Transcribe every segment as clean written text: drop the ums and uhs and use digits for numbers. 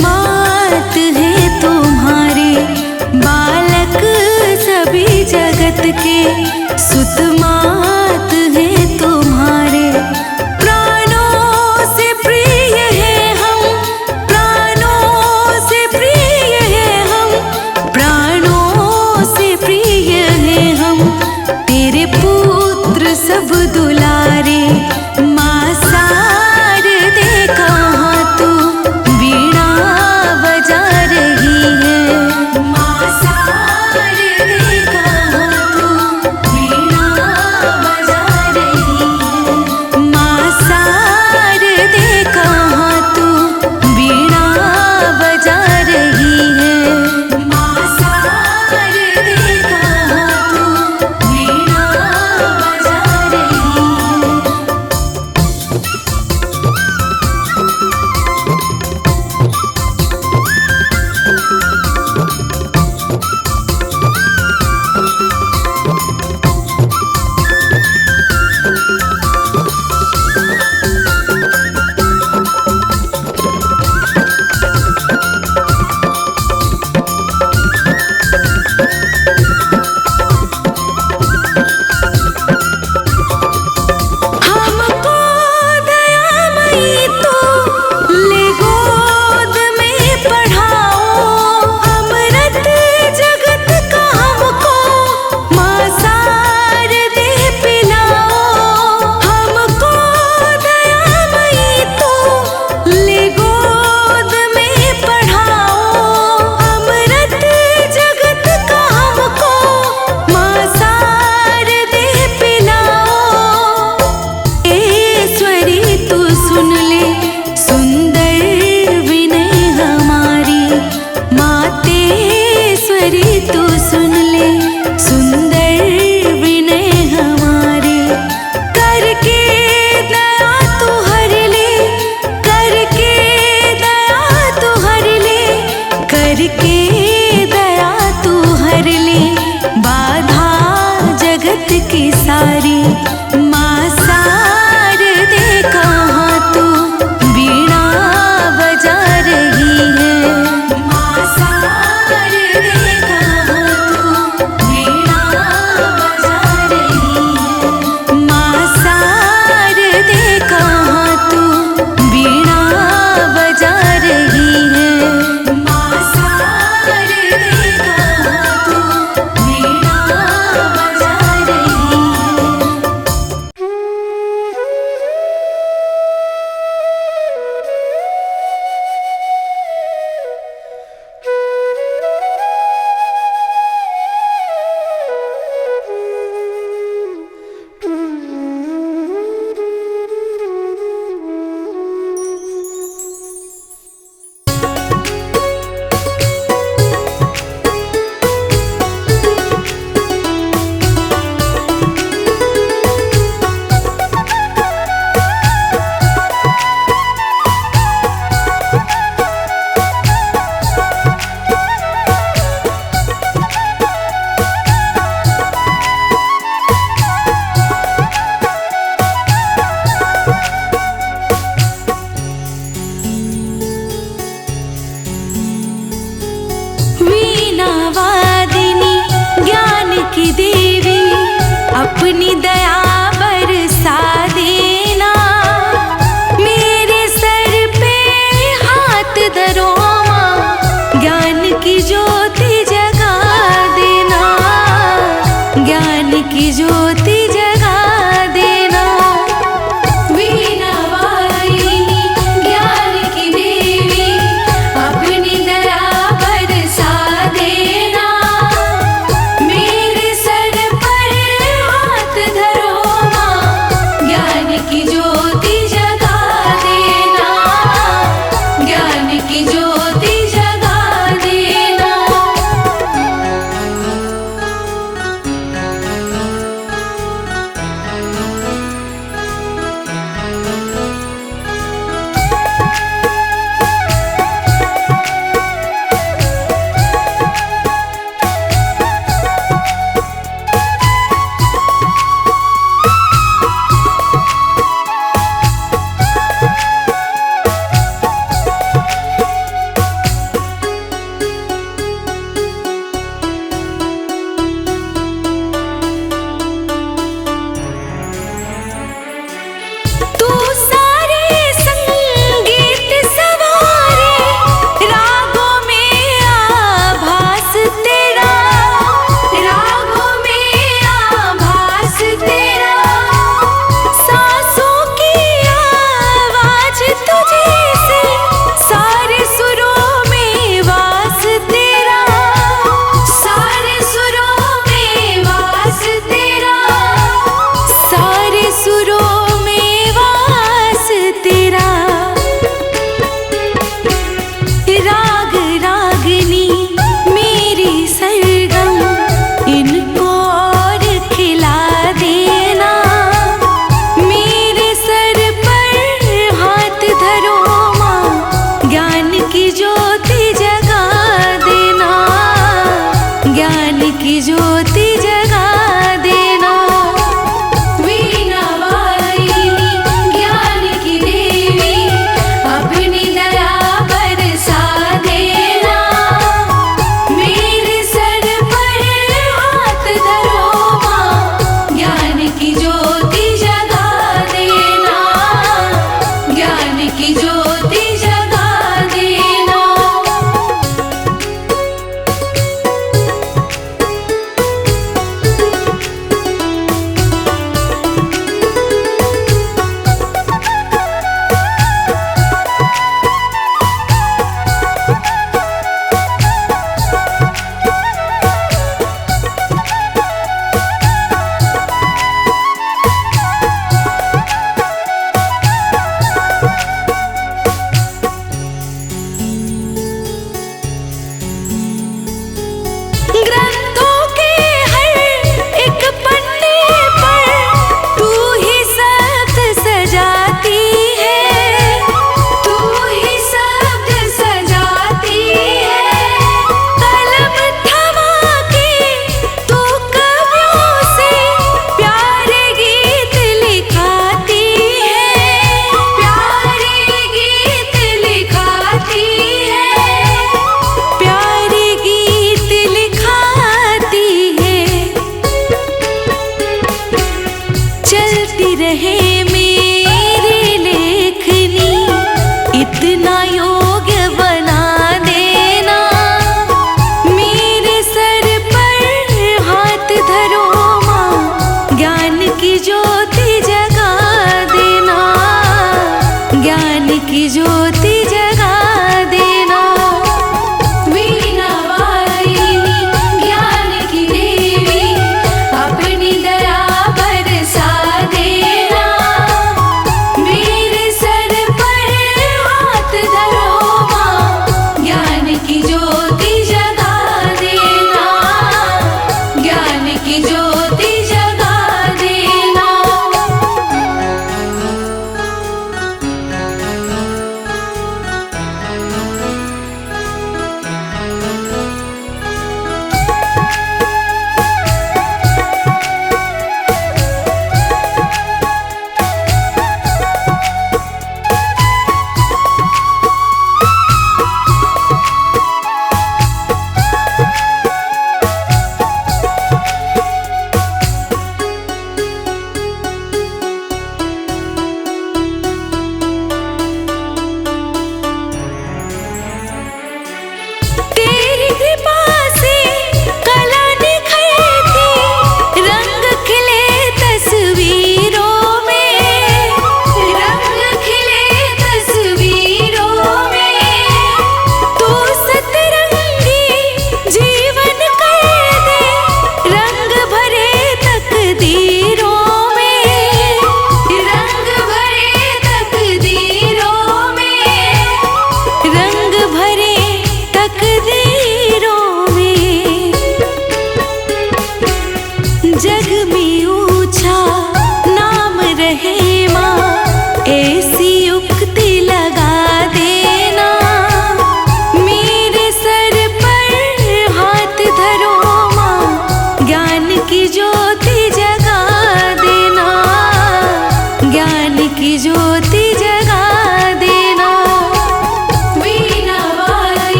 मात है तुम्हारे, बालक सभी जगत के सुत मात है तुम्हारे। प्राणों से प्रिय है हम, प्राणों से प्रिय है हम, प्राणों से प्रिय है हम, तेरे पुत्र सब दुलारे। माँ शारदे कहाँ तू वीणा बजा रही है, माँ शारदे कहाँ तू वीणा बजा रही है, माँ शारदे कहाँ तू वीणा बजा रही है, माँ शारदे कहाँ तू वीणा बजा रही है। हमको दयामयी तू ले गोद में पढ़ाओ, अमृत जगत का हमको माँ शारदे पिलाओ। हमको दयामयी तू ले गोद में पढ़ाओ, अमृत जगत का हमको माँ शारदे पिलाओ। ईश्वरी तू सुन ले सुंदर विनय हमारी, मातेश्वरी तू सुन ले सुंदर विनय हमारी। करके दया तू हर ले, करके दया तू हर ले, करके दया तू हर ले, बाधा जगत की सारी। माँ शारदे कहाँ तू वीणा बजा रही है, माँ शारदे कहाँ तू वीणा बजा रही है, माँ शारदे कहाँ तू वीणा बजा रही है, माँ शारदे कहाँ तू वीणा बजा रही है। वीणा वादिनी ज्ञान की देवी, अपनी दया बरसा देना। मेरे सर पे हाथ धरो माँ, ज्ञान की ज्योति जगा देना, ज्ञान की ज्योति जगा देना। वीणा वादिनी ज्ञान की देवी, अपनी दया बरसा देना।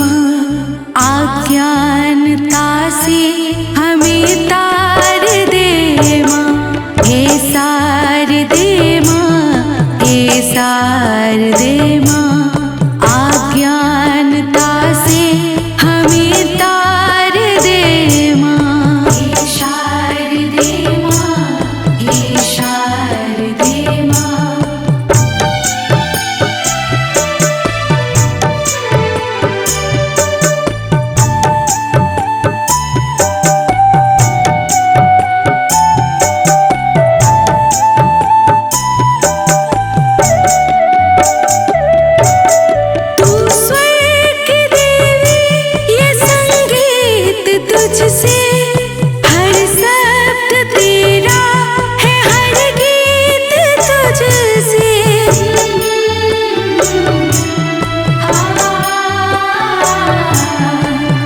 माँ। अज्ञानता से हमें तार दे माँ, हे शारदे माँ, हे शारदे माँ। अज्ञानता से हमें तार दे माँ, हे शारदे माँ, हे शारदे माँ। तुझसे हर शब्द तेरा है, हर गीत तुझसे।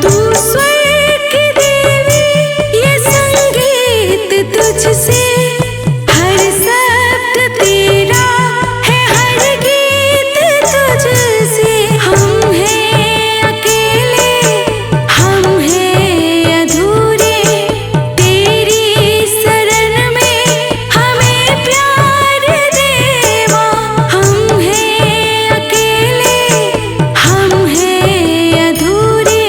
तू स्वर्ग की देवी, ये संगीत तुझसे, हर शब्द तेरा है, हर गीत तुझसे। हम हैं अकेले, हम हैं अधूरे, तेरी शरण में हमें प्यार दे माँ। हम हैं अकेले, हम हैं अधूरे,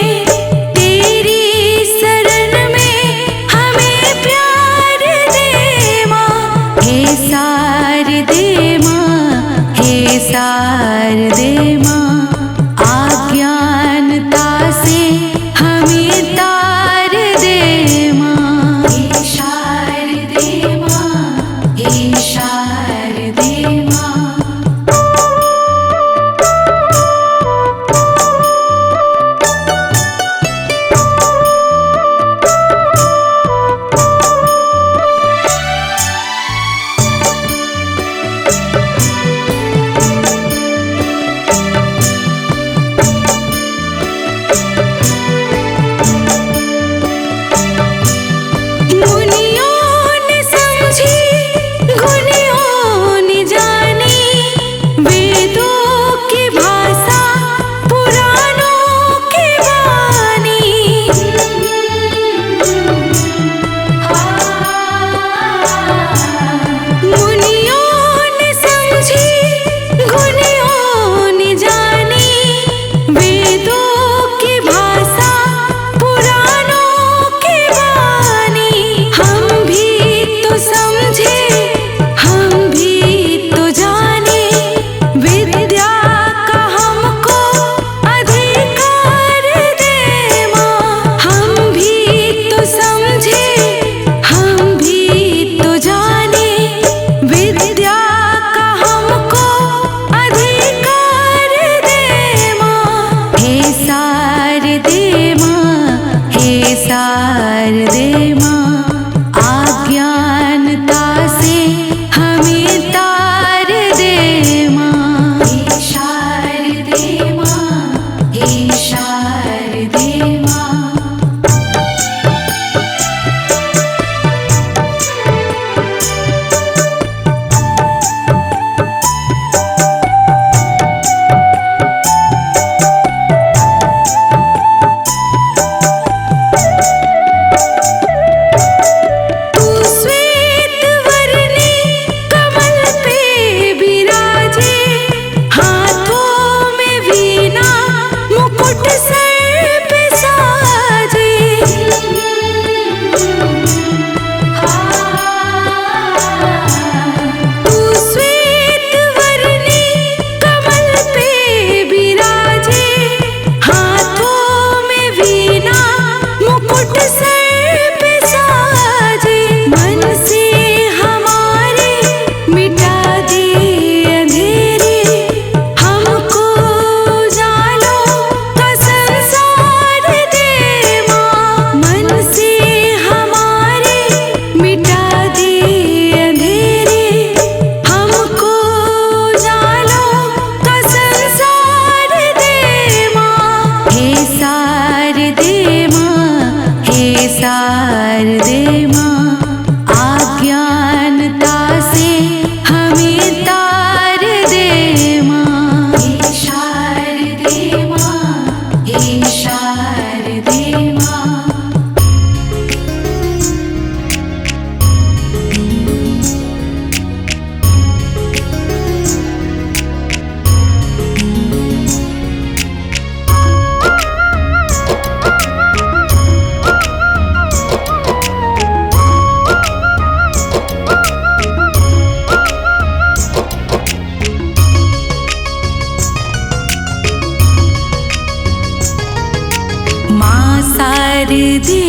शारदे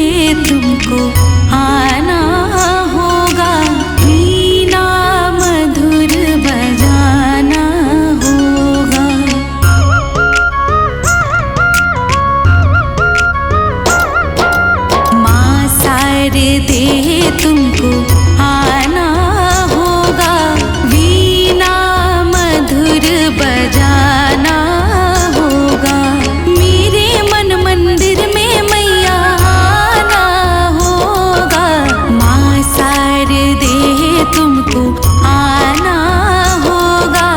तुमको आना होगा, वीणा मधुर बजाना होगा। माँ शारदे तुमको आना होगा, वीणा मधुर बजाना होगा। मेरे मन मंदिर में मैया आना होगा, माँ शारदे तुमको आना होगा,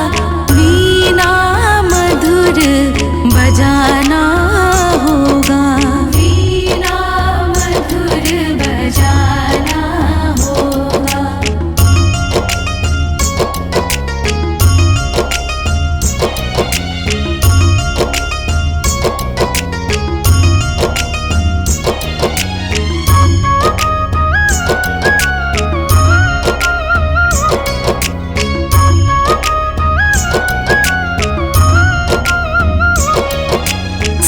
वीणा मधुर बजाना होगा, वीणा मधुर बजाना होगा।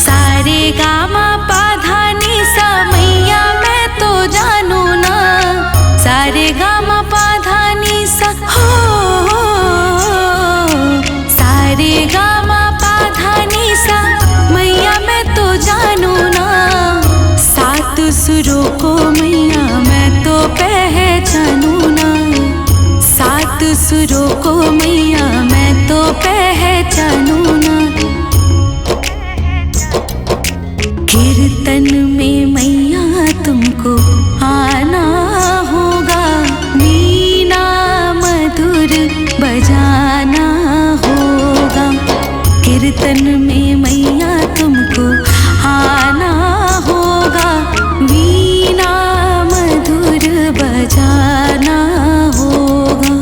सारे गामा पाधा निसा मैया मैं तो जानू ना, सारे गामा पाधा निसा हो, सारे गामा पाधा निसा मैया मैं तो जानू ना। सात सुरों को मैया मैं तो पहचानू ना, सात सुरों को मैया मैं तो पहचानू ना। कीर्तन में मैया तुमको आना होगा, वीणा मधुर बजाना होगा। कीर्तन में मैया तुमको आना होगा, वीणा मधुर बजाना होगा,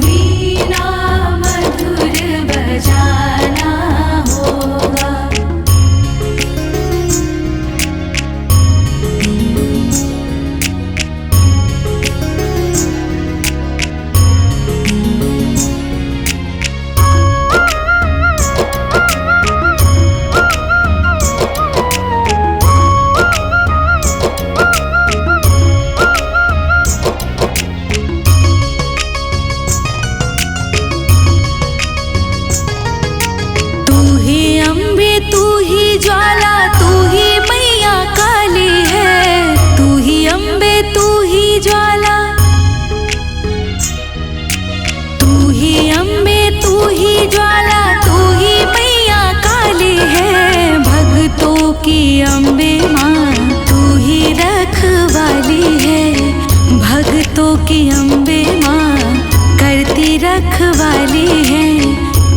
वीणा मधुर बजाना होगा। तू ही ज्वाला तू ही मैया काली है, तू ही अम्बे तू ही ज्वाला, तू ही अम्बे तू ही ज्वाला, तू ही मैया काली है। भक्तों की अम्बे माँ तू ही रखवाली है, भक्तों की अम्बे माँ करती रखवाली है,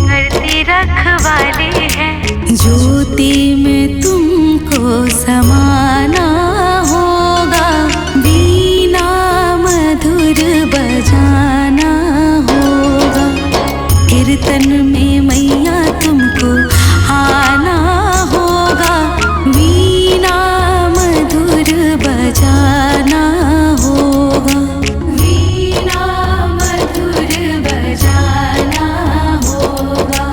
करती रखवाली है। ज्योति में तुमको समाना होगा, वीणा मधुर बजाना होगा। कीर्तन में मैया तुमको आना होगा, वीणा मधुर बजाना होगा, वीणा मधुर बजाना होगा।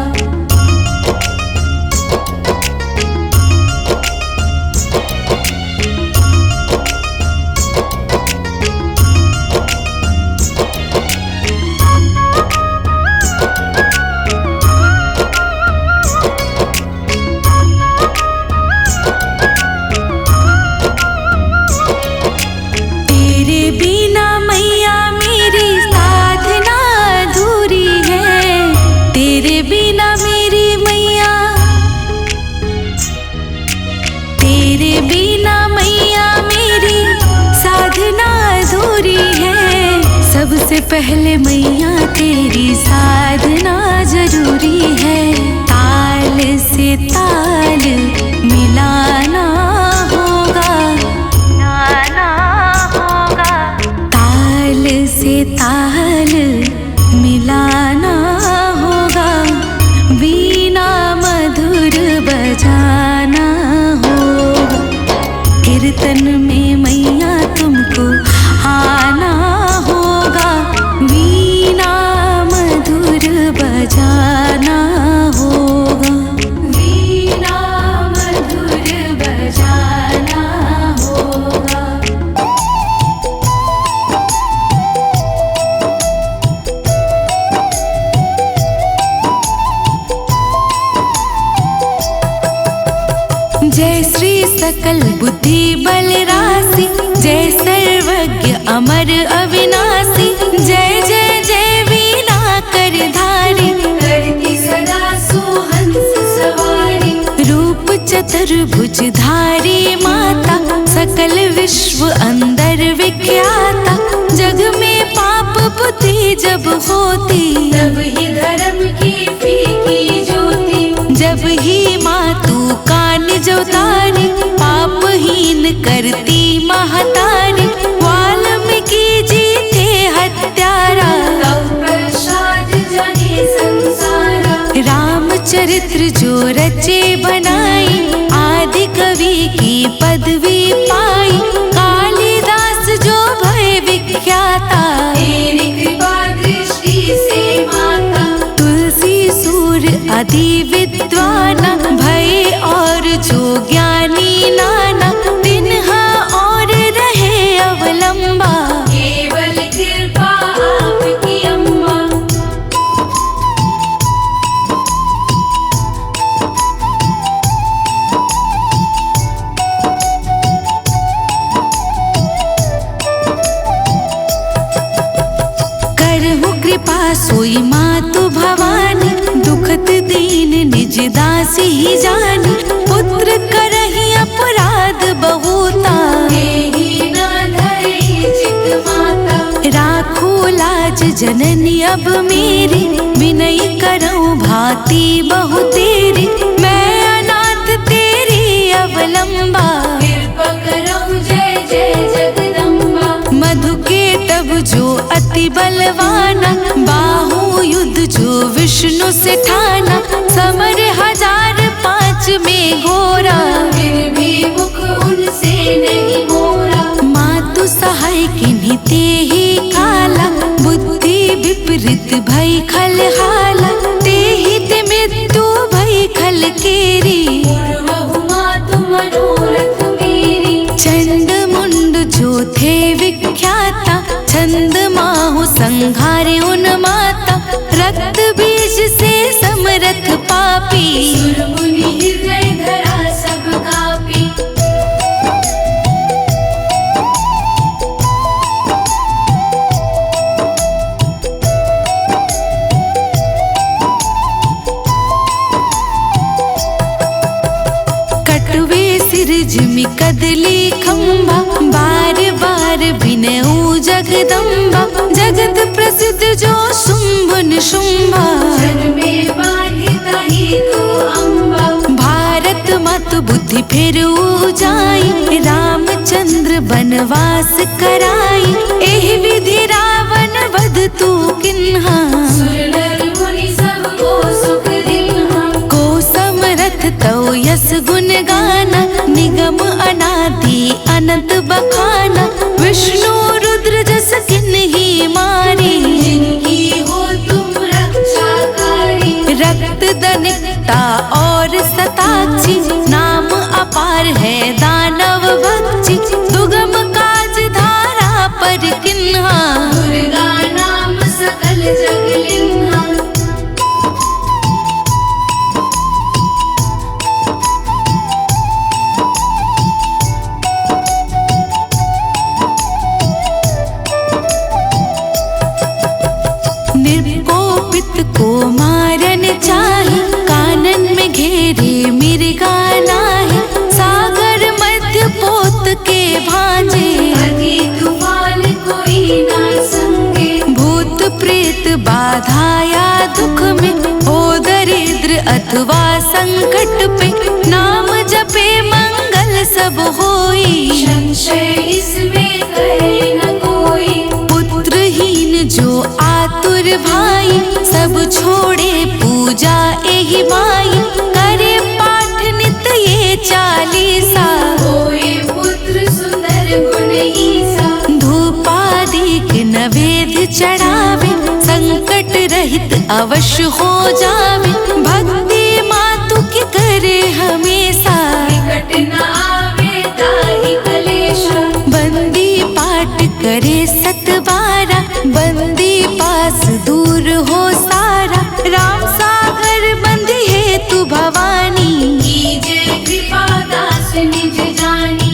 सबसे पहले मैया तेरी साधना जरूरी है, ताल से ताल मिलाना होगा, मिलाना होगा, ताल से ताल मिलाना होगा, वीणा मधुर बजाना होगा। कीर्तन में मैया तुमको आना होगा, वीणा मधुर बजाना होगा, वीणा मधुर बजाना बुद्धि बल राशि, जय सर्वज्ञ अमर अविनाशी, जय जय जय वीणा कर धारी, करती सदा सोहंस सवारी, रूप चतुर्भुज धारी माता, सकल विश्व अंदर विख्याता, जग में पाप बुद्धि जब होती, तब ही धर्म की फीकी ज्योति, जब ही माँ तू कान जो तारी, पापहीन करती महतारी, वाल्मीकि जी थे हत्यारा, तब प्रसाद जने संसारा, रामचरित्र जो रचे बनाई, आदि कवि की पदवी पाई, कालिदास जो भय विख्याता, तेरी कृपा दृष्टि से माता, तुलसी सूर्य अति विद्वाना, भय और जो ज्ञानी नाना, तिन्हा और रहे अवलंबा, केवल कृपा आपकी अम्मा। करहु कृपा सोई मातु भवानी, दुखत दीन निज दासी ही जानी, पुत्र करहि अपराध बहुता, तेहि न धरि चित माता, राखो लाज जननी अब मेरी, विनय करऊं भांति बहु तेरी, मैं अनाथ तेरी अवलंबा, कृपा करऊं जय जय जगदम्बा, मधु के तब जो अति बलवाना, बाहु युद्ध जो विष्णु से ठाना, समर 1005 में घोरा, फिर भी मुख उनसे नहीं मोरा, मातु सहाय किन्हीं ते ही काला, बुद्धि विपरीत भई खल हाला, तेहि ते मृत्यु भई खल केरी, पूर्वहु मातु मनोरथ मेरी, चंड मुंड जो थे विख्याता, छंद माहु संघारे उन माता, रक्त बीज से समरथ पापी, सुर मुनि हृदय धरा सब कापी। कटवे सिर जिमि कदली खंबा, बार बार बिनऊ जगदम्बा, जगत प्रसिद्ध जो शुंभ निशुंभा, जन्मे बाधिता ही तू अम्बा, भारत मत बुद्धि फिर जाई, रामचंद्र बनवास कराई, एहि विधि रावण वध तू किन्हा, सुर नर मुनि सब को सुख दिन्हा, को समरथ तौ यस गुण गाना, निगम अनादि अनंत बखाना, विष्णु रुद्र जस किन्हीं मारी, जिनकी हो तुम रक्षाकारी, रक्त दनिकता और सताक्षी, नाम अपार है दानव भक्षी, दुगम काज धारा पर किन्हा, दुर्गा नाम सकल जग लिन्हा। निर्कोपित को मारन चाहे, कानन में घेरे मृगा नाहे, सागर मध्य पोत के भांजे, अति तूफान कोई ना संगे, भूत प्रेत बाधाया दुख में, हो दरिद्र अथवा संकट पे, नाम जपे मंगल सब होई, संशय इसमें करे न कोई, पुत्रहीन जो आतुर भाई, सब छोड़े पूजा एहि माई, करे पाठ नित ये 40 होए पुत्र सुंदर गुण ईसा, धूपादिक नवेद चढ़ावे, संकट रहित अवश्य हो जावे, भक्ति मातु की करे हमेशा, निकट न आवे ताहि कलेशा, बंदी पाठ करे 7 बंदी पास दूर हो सारा, राम सागर बंदी है तू भवानी, कीजे कृपा दास निज जानी,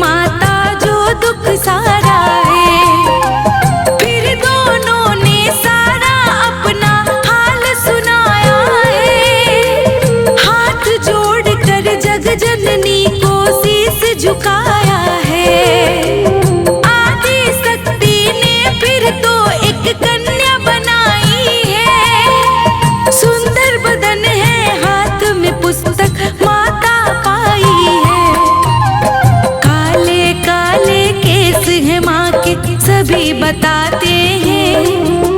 माता जो दुख सारा है। फिर दोनों ने सारा अपना हाल सुनाया है। हाथ जोड़कर जग जननी को शीस झुकाया है। आदि शक्ति ने फिर तो एक कन्या बनाई है। सुंदर बदन है, हाथ में पुस्तक माता पाई है। काले काले केस है माँ के, सभी बताते हैं।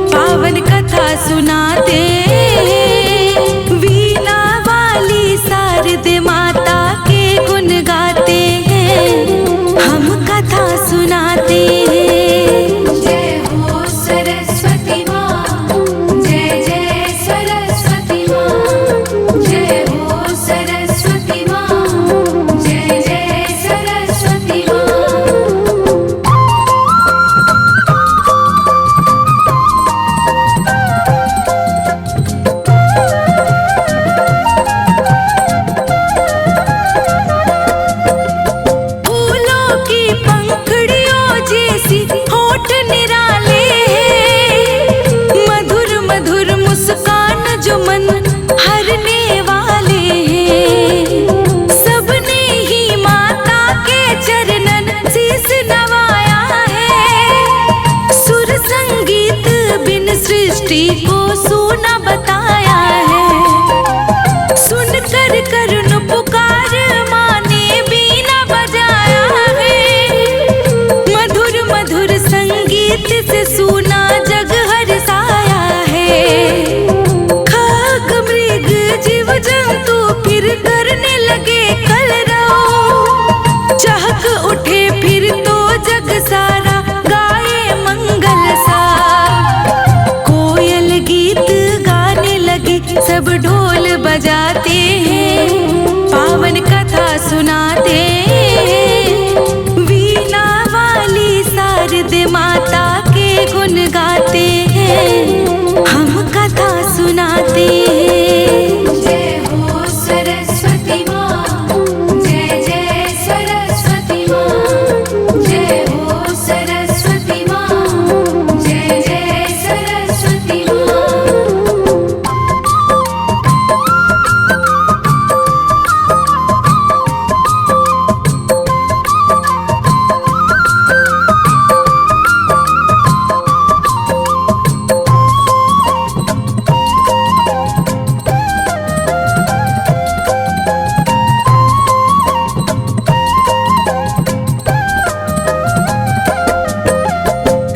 पावन कथा सुनाते हैं। वीणा वाली शारदे माता के गुण गाते हैं। हम कथा सुनाते हैं। जय हो सरस्वती माँ, जय जय सरस्वती माँ। जय हो सरस्वती माँ, जय जय सरस्वती माँ। फूलों की पंखुड़ियों जैसी होठ निराले हैं। मधुर मधुर मुस्कान जो मन हरने वाले हैं। सबने ही माता के चरणन शीस नवाया है। सुर संगीत बिन सृष्टि को सूना बताया है। सुन कर करुण पुकार माँ ने बीना बजाया है। मधुर मधुर संगीत से सूना जग हरसाया है। खाक मृग जीव जंतु फिर करने लगे कलरव। चहक उठे फिर तो जग सारा गाए मंगल सा। कोयल गीत गाने लगी, सब ढोल बजाते हैं। पावन कथा सुनाते हैं। वीणा वाली शारदे माता के गुण गाते हैं। हम कथा सुनाते हैं। जय हो सरस्वती माँ, जय जय सरस्वती माँ। जय हो सरस्वती माँ, जय जय सरस्वती माँ।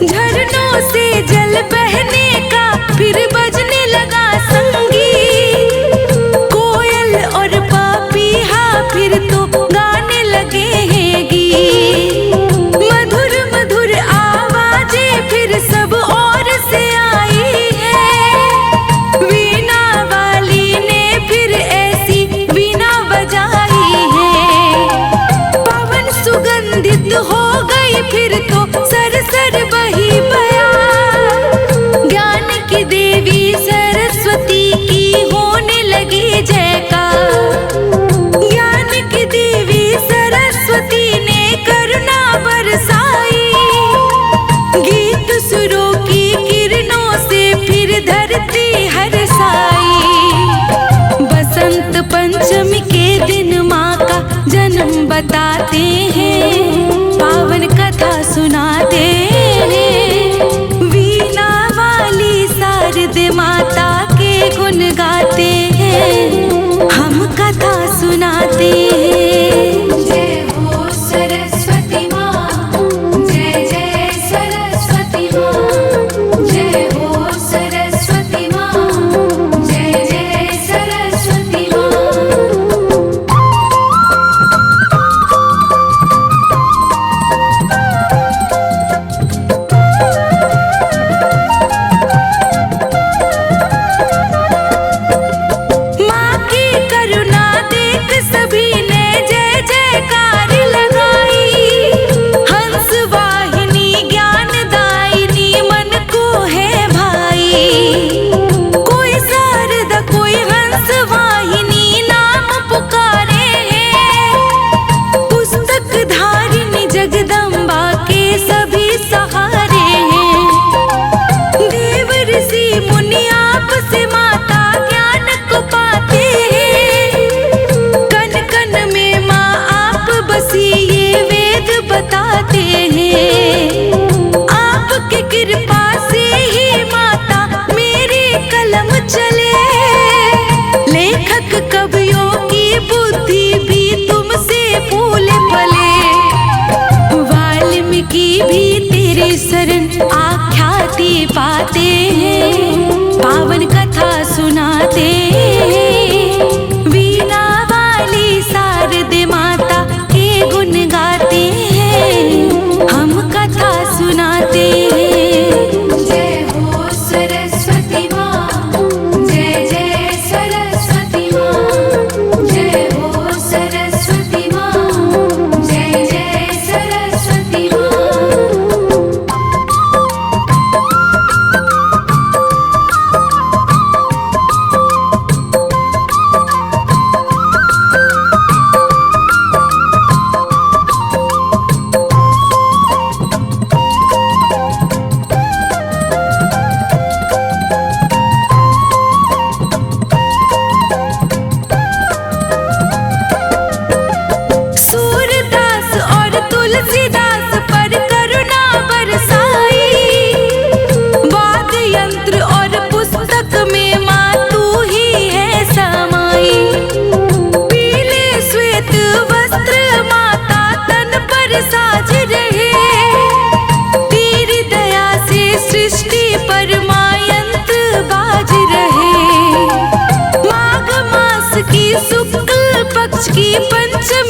झरनों से जल बहने का फिर बजने लगा संगीत। कोयल और पापीहा फिर तो गाने लगे हैं गीत। मधुर मधुर आवाजें फिर सब ओर से आई है। वीणा वाली ने फिर ऐसी वीणा बजाई है। पवन सुगंधित हो गई फिर तो सरसर बही बयान। ज्ञान की देवी सरस्वती की होने लगी जयकार। ज्ञान की देवी सरस्वती ने करुणा बरसाई। गीत सुरों की किरणों से फिर धरती हरसाई। बसंत पंचमी के दिन माँ का जन्म बताते हैं। पावन कथा सुनाते हैं। वीणा वाली शारदे माता के गुण गाते हैं। हम कथा सुनाते हैं। जय हो सरस्वती माँ, जय जय सरस्वती माँ। जय हो सरस्वती माँ, जय जय सरस्वती माँ।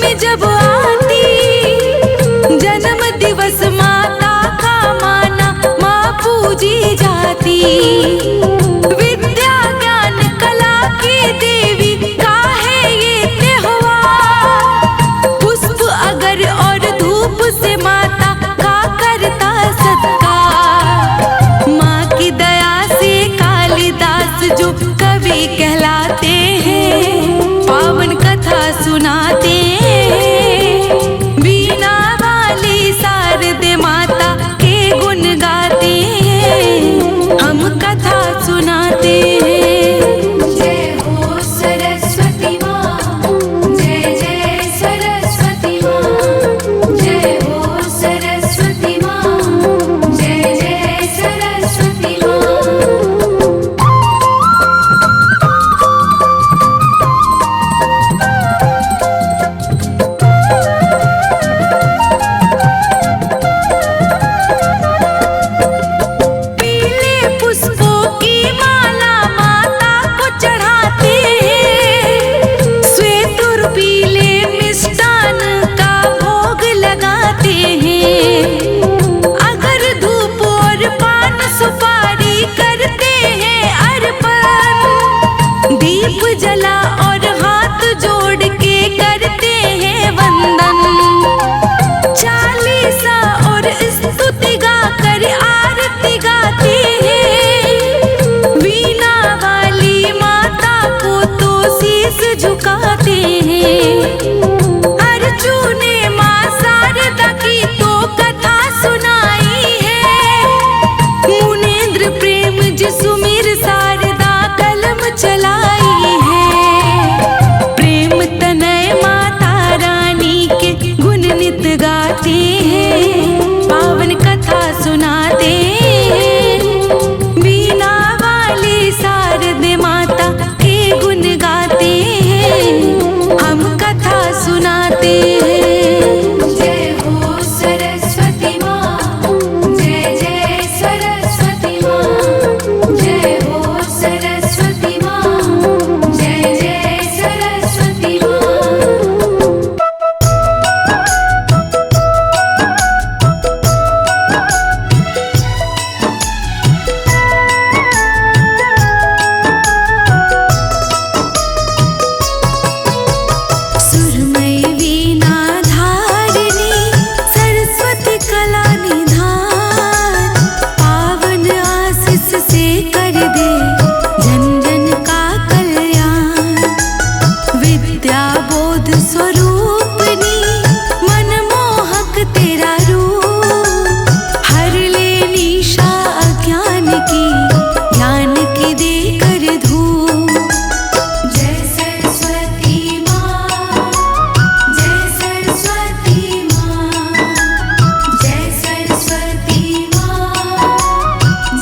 में जब आती, जन्म दिवस माता का माना माँ पूजी जाती। विद्या ज्ञान कला की देवी का है ये त्योहार। पुष्प अगर और धूप से माता का करता सत्कार। माँ की दया से कालिदास जो कवि कहलाते हैं, पावन कथा सुनाते हैं। वीणा वाली शारदे माता के गुण गाते हैं, हम कथा सुनाते हैं। जय हो सरस्वती माँ, जय जय सरस्वती माँ। जय हो सरस्वती माँ, जय जय सरस्वती माँ। पीले पुष्पों की माला माता को चढ़ाते हैं। श्वेत और पीले मिष्टान का भोग लगाते हैं। अगर धूप और पान सुपारी करते हैं अर्पण। दीप जला और हाथ जोड़ के करते हैं वंदन। चालीसा और स्तुति गाकर आरती गाते हैं। वीणा वाली माता को तो शीस झुकाते हैं। अर्जुने माँ शारदा की तो कथा सुनाई है। मुनेन्द्र प्रेम जी सुमिर शारदा कलम चलाई है। प्रेम तनय माता रानी के गुण नित गाते हैं, पावन कथा सुनाते हैं। वीणा वाली शारदे माता के गुण गाते हैं, हम कथा सुनाते हैं। जय हो सरस्वती माँ, जय जय सरस्वती माँ। जय हो सरस्वती माँ, जय जय सरस्वती माँ। सुरमयी वीणा धारिणी सरस्वती कला निधान। पावन आशीष से कर दे जन जन का कल्याण। विद्या बोध स्वरूपनी मनमोहक तेरा रूप। हर ले निशा अज्ञान की, ज्ञान की देकर धूप। जय सरस्वती माँ, जय सरस्वती माँ। जय सरस्वती माँ,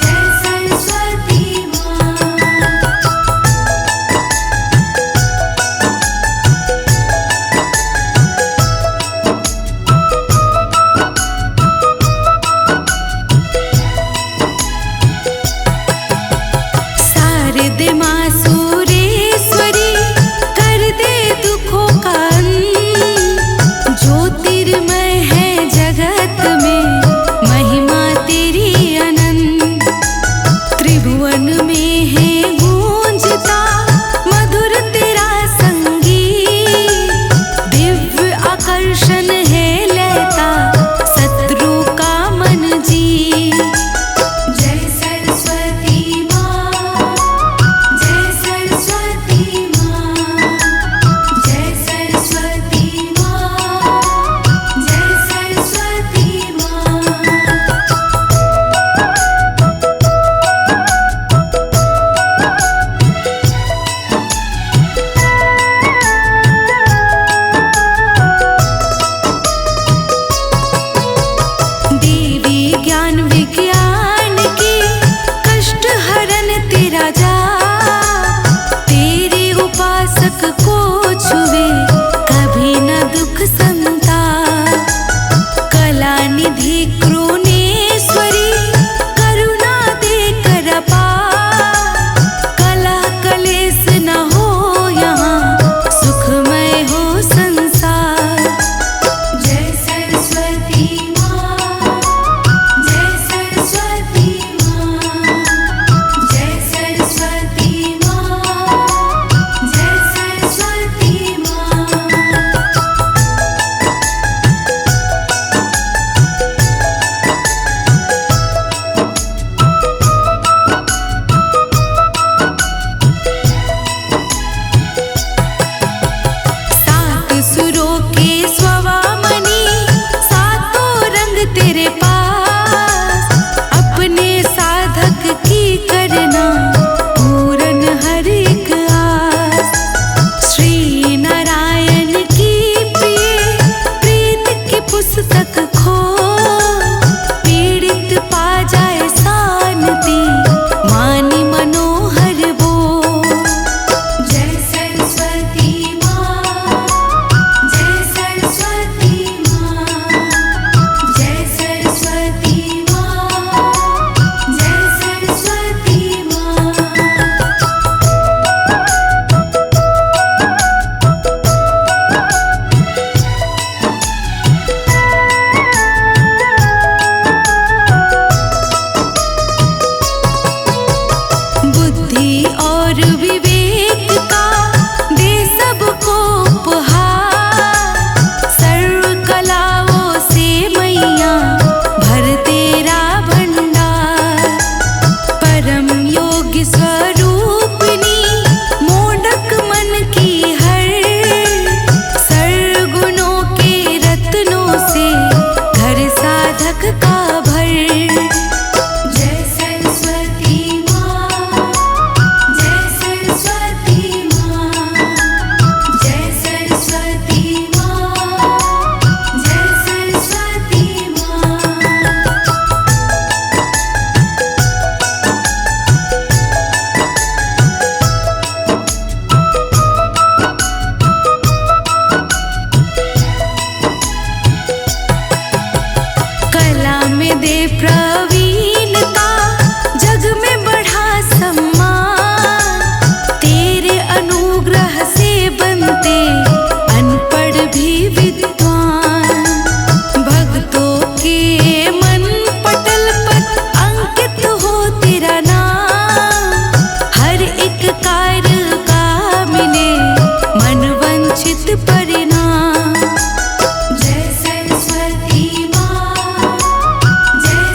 जय सरस्वती माँ। शारदे माँ सूरेश्वरी कर दे दुखों का अंत। ज्योतिर्मय है जगत में महिमा तेरी अनंत। त्रिभुवन में है गूंजता मधुर तेरा संगीत। दिव्य आकर्षण है लहता शत्रु का मन जीत। जय सरस्वती माँ, जय सरस्वती माँ। जय सरस्वती माँ, जय पुस्तक खो पीड़ित पा जाए शांति मानी मनोहर वो। जय सरस्वती माँ, जय सरस्वती माँ, जय सरस्वती माँ, जय सरस्वती माँ। बुद्धि और विवेक का दे सबको उपहार, सर्व कलाओं से मैया भर तेरा भंडार। परम योगी स्वरूपिणी मोडक मन की हर, सर्वगुणों के रत्नों से घर साधक का भर। जय सरस्वती माँ, जय सरस्वती माँ, जय सरस्वती माँ, जय सरस्वती माँ। कला में दे प्रवीणता जग में बढ़ा सम्मान, तेरे अनुग्रह से बनते अनपढ़ भी विद्वान। भक्तों के मन पटल पर अंकित हो तेरा नाम, हर एक कार्य का मिले मन वंचित परिणाम। जय सरस्वती माँ, जय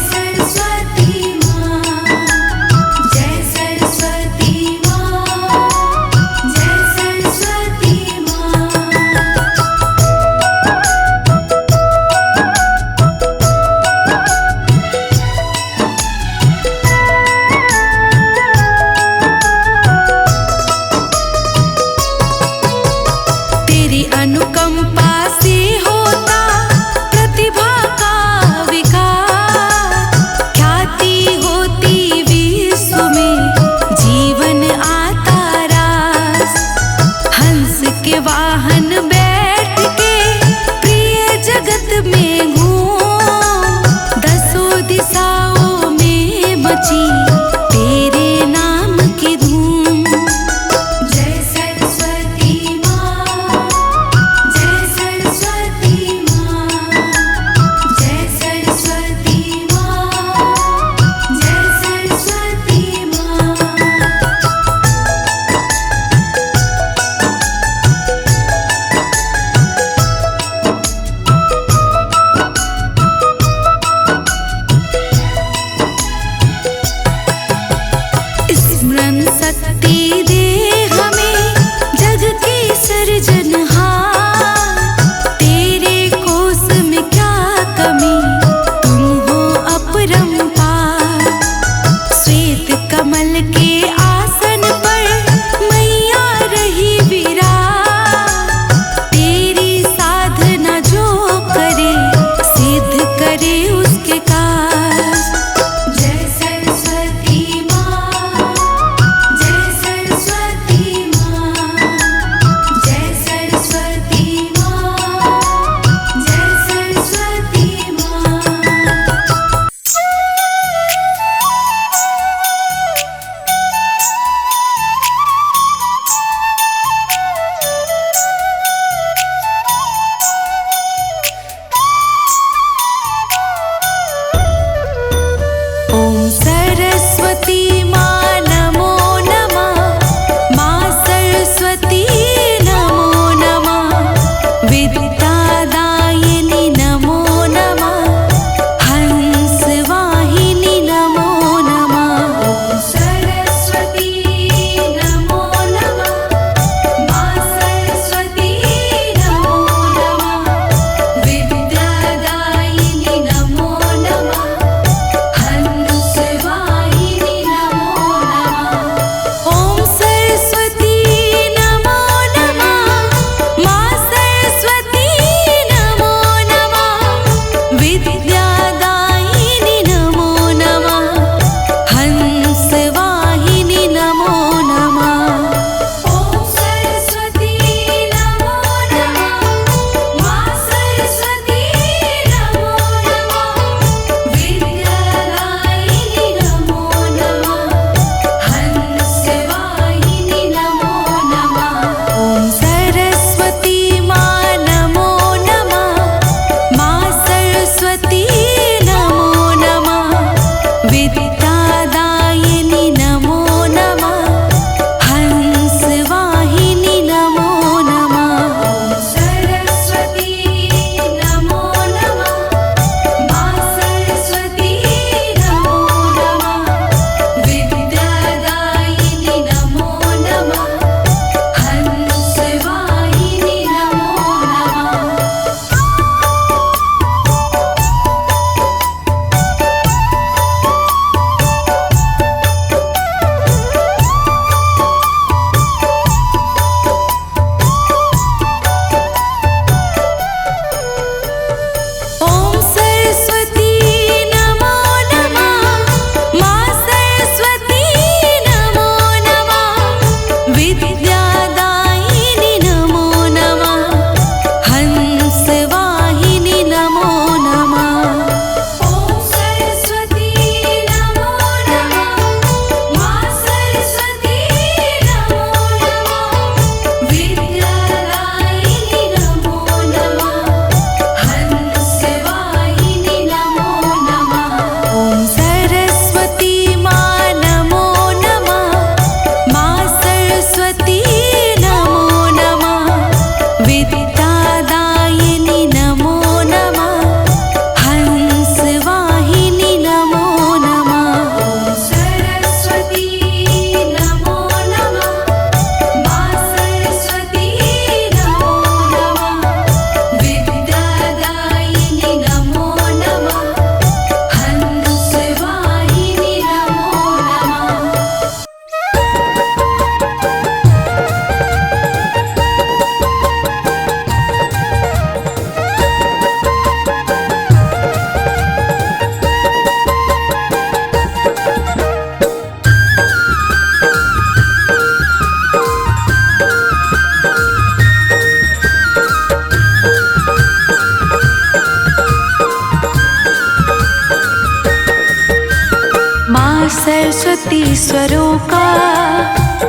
सरस्वती स्वरों का,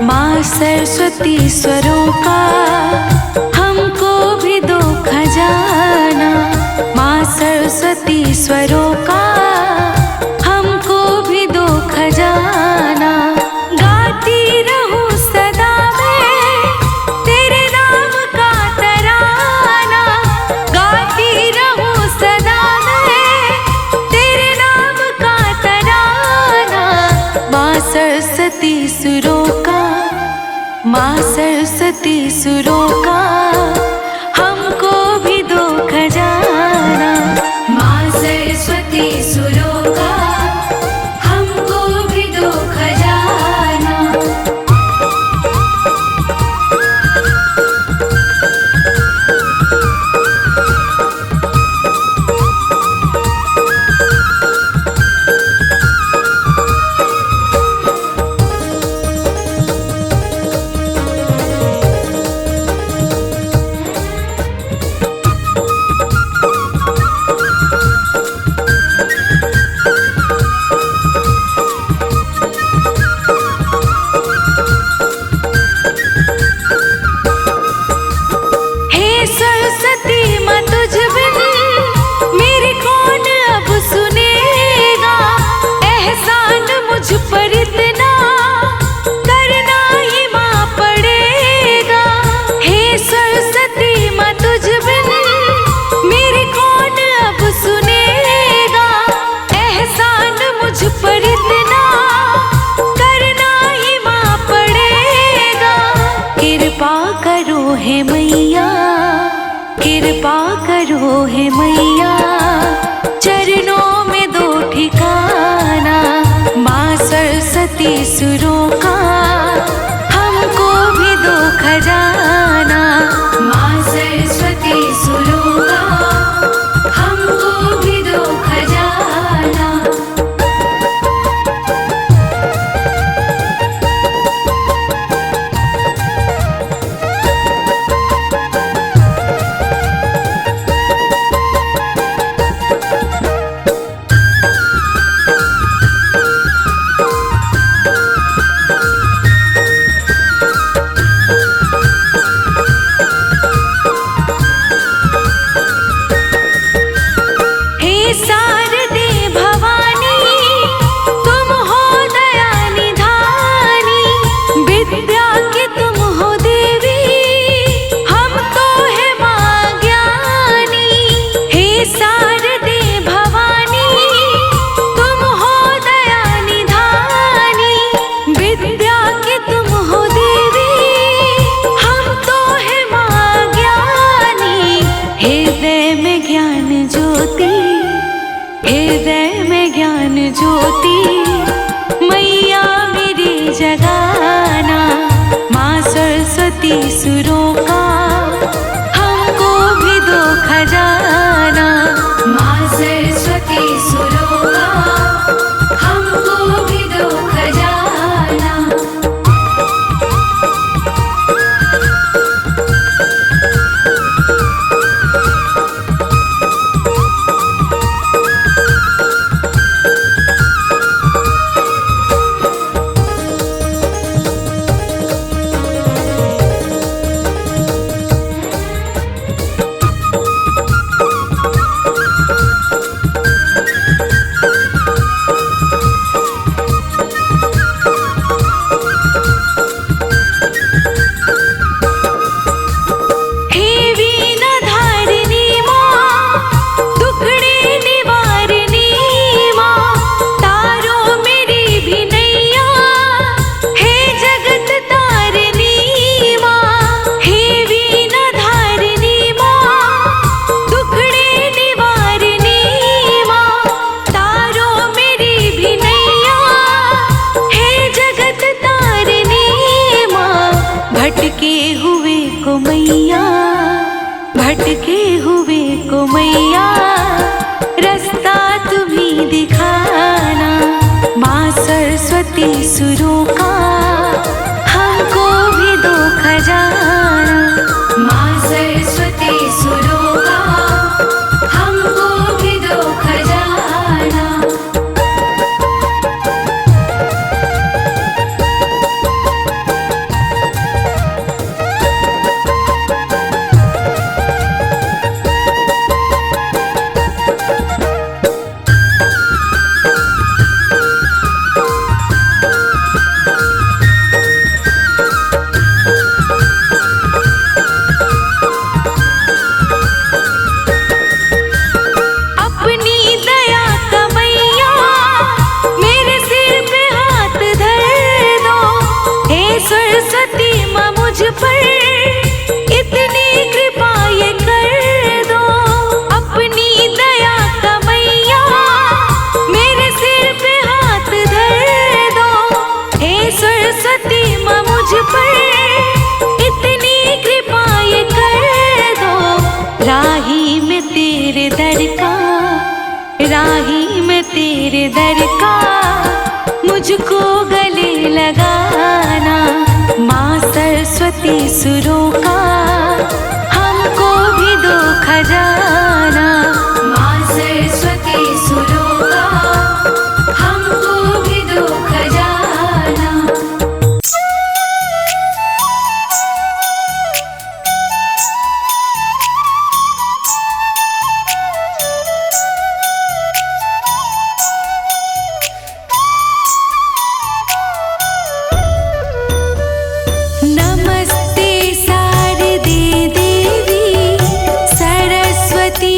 माँ सरस्वती स्वरों का हमको भी दो खजाना। माँ सरस्वती स्वरों का हमको भी दो खजाना। गाती रहूं सदा मैं तेरे नाम का तराना। गाती रहूं सदा मैं तेरे नाम का तराना। माँ सरस्वती सुरों का, माँ सरस्वती सुरों का हमको भी दो खजाना। माँ सरस्वती सुरों का हमको भी दो खजाना। हे सरस्वती माँ तुझ बिन मेरे कौन अब सुनेगा। एहसान मुझ पर इतना करना ही माँ पड़ेगा। हे सरस्वती माँ तुझ बिन मेरे कौन अब सुनेगा। एहसान मुझ पर इतना करना ही माँ पड़ेगा। कृपा करो हे मैया, कृपा करो हे मैया चरणों में दो ठिकाना। माँ सरस्वती सुरों का हमको भी दो खजाना। माँ सरस्वती सुरों का हमको भी दो खजाना। हे शारदे भवानी तुम हो दया निधानी। विद्या की तुम हो देवी हम तो है माँ ज्ञानी। हे शारदे भवानी तुम हो दया निधानी। विद्या की तुम हो देवी हम तो है माँ ज्ञानी। हृदय में ज्ञान ज्योति, हृदय में ज्ञान ज्योति मैया मेरी जगाना। माँ सरस्वती सुरों का हमको भी दो खजाना। माँ सरस्वती सुरों का हमको भी दो खजाना। लड़का, राही में तेरे दर का मुझको गले लगाना। माँ सरस्वती सुरों का हमको भी दो खजाना। माँ सरस्वती सुरों का हमको भी दो खजाना। नमस्ते शारदे देवी सरस्वती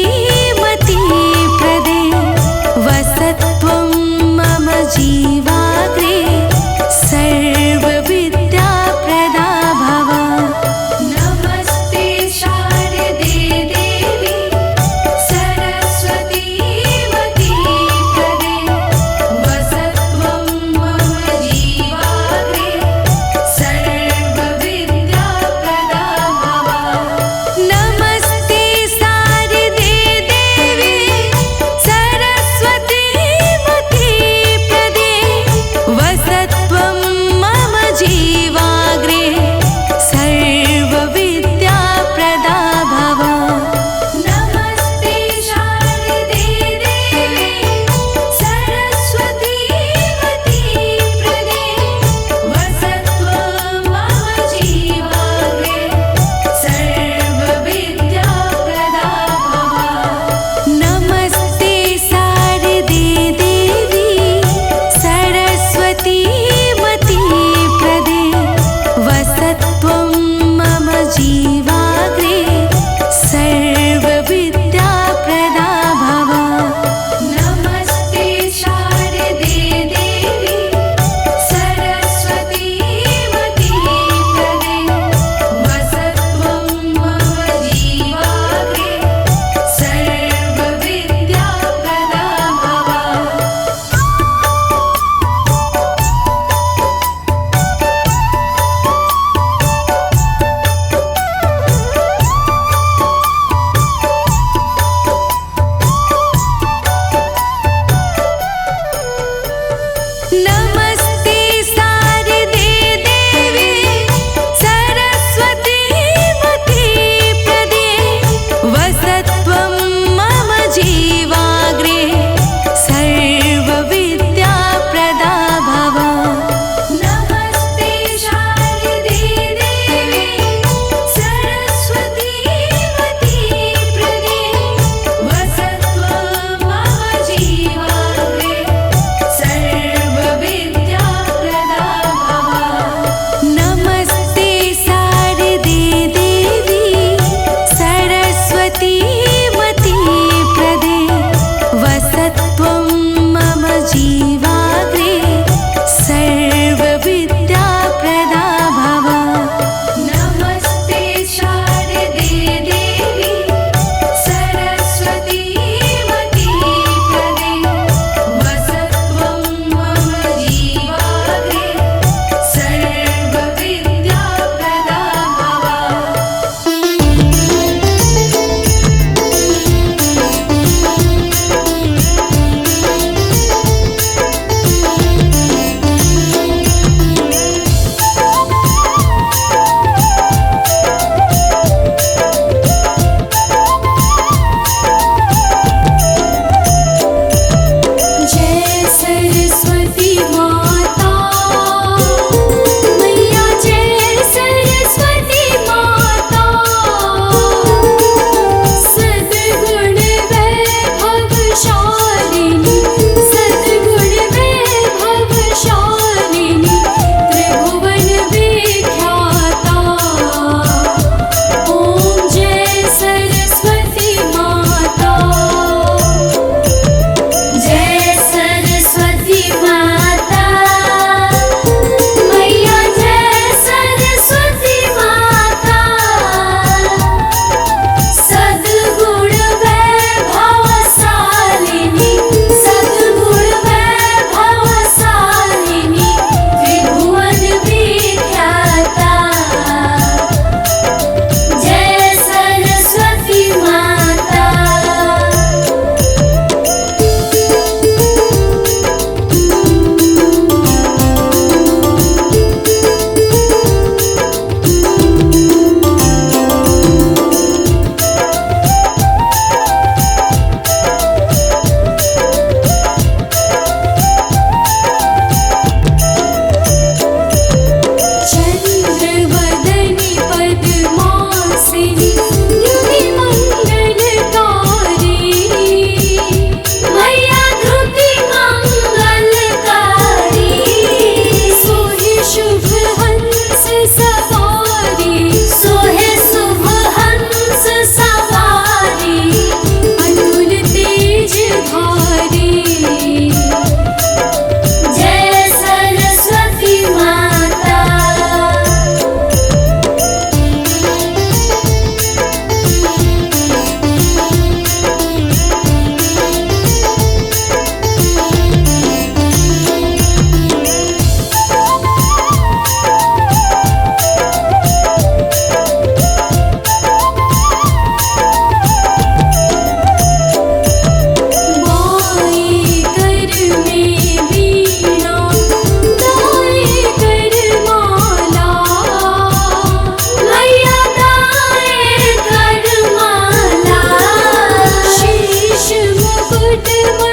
गुड